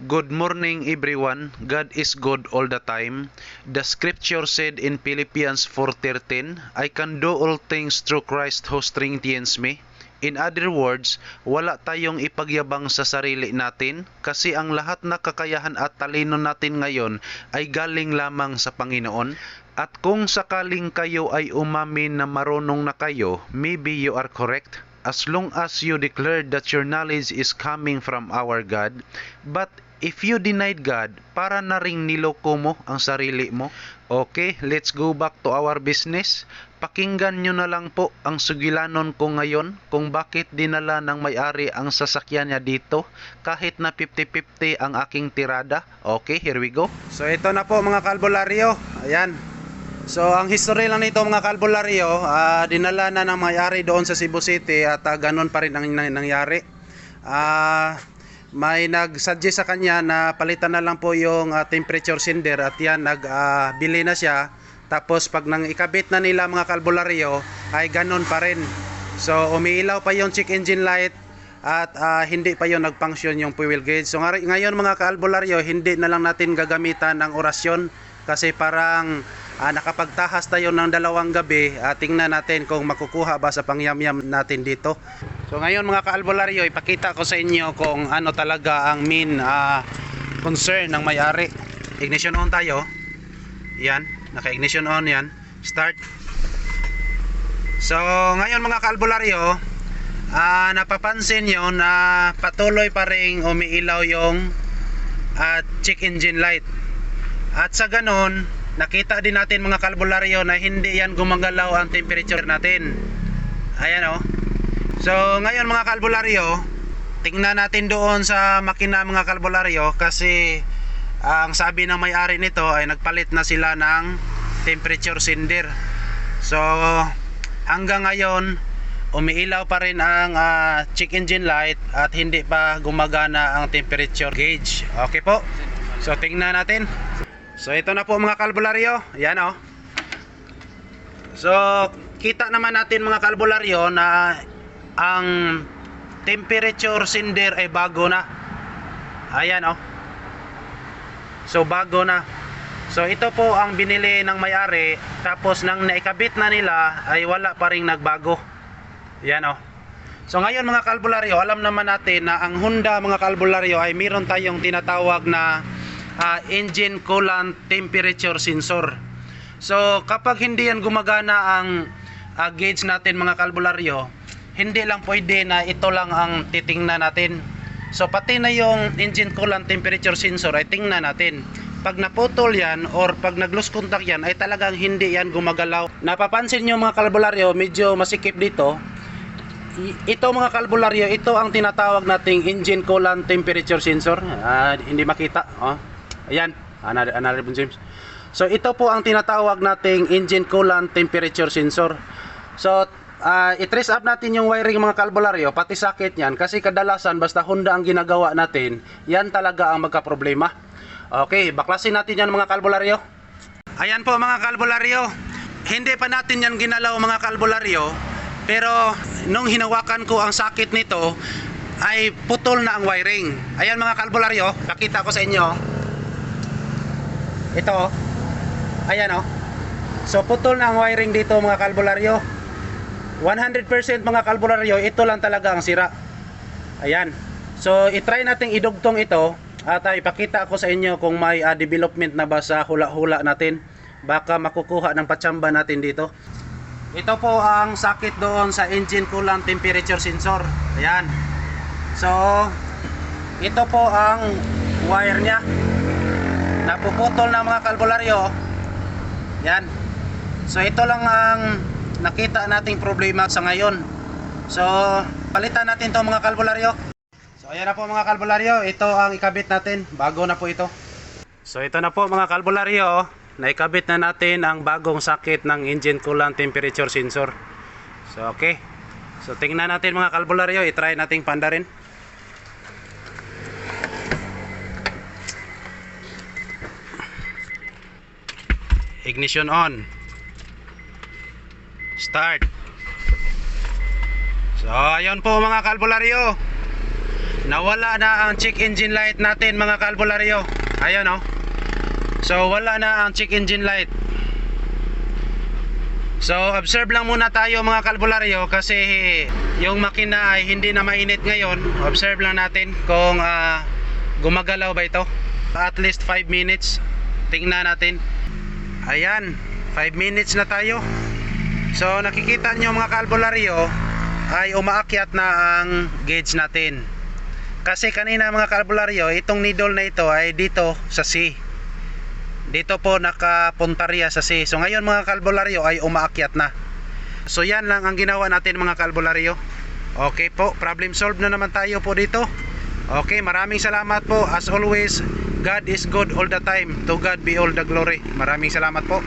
Good morning everyone. God is good all the time. The scripture said in Philippians 4:13, I can do all things through Christ who strengthens me. In other words, wala tayong ipagyabang sa sarili natin kasi ang lahat na kakayahan at talino natin ngayon ay galing lamang sa Panginoon. At kung sakaling kayo ay umamin na marunong na kayo, maybe you are correct. As long as you declare that your knowledge is coming from our God. But if you denied God, para na ring niloko mo ang sarili mo. Okay, let's go back to our business. Pakinggan nyo na lang po ang sugilanon ko ngayon kung bakit dinala ng may-ari ang sasakyan niya dito kahit na 50-50 ang aking tirada. Okay, here we go. So ito na po mga kalbularyo. Ayan. So ang history lang nito mga kalbularyo, dinala na ng may-ari doon sa Cebu City at ganun pa rin ang nangyari. May nag-suggest sa kanya na palitan na lang po yung temperature sender at yan nagbili na siya. Tapos pag nang ikabit na nila mga kalbularyo ay ganun pa rin. So umiilaw pa yung check engine light at hindi pa yung nag-function yung fuel gauge. So ngayon mga kalbularyo, hindi na lang natin gagamitan ng orasyon kasi parang nakapagtahas tayo ng 2 gabi. Tingnan natin kung makukuha ba sa pangyamyam natin dito. So ngayon mga kaalbularyo, ipakita ko sa inyo kung ano talaga ang main concern ng may-ari. Ignition on tayo. Yan, naka-ignition on yan. Start. So ngayon mga kaalbularyo, napapansin nyo na patuloy pa ring umiilaw yung check engine light. At sa ganon, nakita din natin mga kalbularyo na hindi yan gumagalaw ang temperature natin. Ayan o. So ngayon mga kalbularyo, tingnan natin doon sa makina mga kalbularyo kasi ang sabi ng may-ari nito ay nagpalit na sila ng temperature sender. So hanggang ngayon umiilaw pa rin ang check engine light at hindi pa gumagana ang temperature gauge. Okay po. So tingnan natin. So ito na po mga kalbularyo. Yan o. So kita naman natin mga kalbularyo na ang temperature sender ay bago na. Ayan o. So bago na. So ito po ang binili ng may-ari. Tapos nang naikabit na nila ay wala pa ring nagbago. Yan o. So ngayon mga kalbularyo, alam naman natin na ang Honda mga kalbularyo ay meron tayong tinatawag na engine coolant temperature sensor. So kapag hindi yan gumagana ang gauge natin mga kalbularyo, hindi lang pwede na ito lang ang titingnan natin. So pati na yung engine coolant temperature sensor ay tingnan natin. Pag naputol yan or pag nag-lose contact yan ay talagang hindi yan gumagalaw. Napapansin nyo mga kalbularyo, medyo masikip dito. Ito mga kalbularyo, ito ang tinatawag nating engine coolant temperature sensor. Hindi makita. Ayan, another James. So ito po ang tinatawag nating engine coolant temperature sensor. So i-trace up natin yung wiring mga kalbularyo, pati sakit niyan kasi kadalasan basta Honda ang ginagawa natin, yan talaga ang magka-problema. Okay, baklasin natin yan mga kalbularyo. Ayan po mga kalbularyo. Hindi pa natin yan ginalaw mga kalbularyo, pero nung hinawakan ko ang sakit nito ay putol na ang wiring. Ayan mga kalbularyo, pakita ko sa inyo. Ito, ayan o. So putol na ang wiring dito mga kalbularyo. 100% mga kalbularyo, ito lang talaga ang sira. Ayan. So itry nating idugtong ito at ipakita ko sa inyo kung may development na ba sa hula-hula natin. Baka makukuha ng patsamba natin dito. Ito po ang sakit doon sa engine coolant temperature sensor. Ayan. So ito po ang wire nya. Napuputol na mga kalbularyo. Yan. So ito lang ang nakita nating problema sa ngayon. So palitan natin to mga kalbularyo. So ayan na po mga kalbularyo, ito ang ikabit natin. Bago na po ito. So ito na po mga kalbularyo, naikabit na natin ang bagong sakit ng engine coolant temperature sensor. So okay. So tingnan natin mga kalbularyo, i-try nating pandarin. Ignition on. Start. So ayun po mga kalbularyo, nawala na ang check engine light natin mga kalbularyo. Ayan oh. So wala na ang check engine light. So observe lang muna tayo mga kalbularyo kasi yung makina ay hindi na mainit ngayon. Observe lang natin kung gumagalaw ba ito. At least 5 minutes. Tingnan natin. Ayan, 5 minutes na tayo. So nakikita nyo mga kalbularyo ay umaakyat na ang gauge natin. Kasi kanina mga kalbularyo, itong needle na ito ay dito sa C. Dito po nakapuntarya sa C. So ngayon mga kalbularyo ay umaakyat na. So yan lang ang ginawa natin mga kalbularyo. Okay po, problem solved na naman tayo po dito. Okay, maraming salamat po. As always, God is good all the time. To God be all the glory. Maraming salamat po.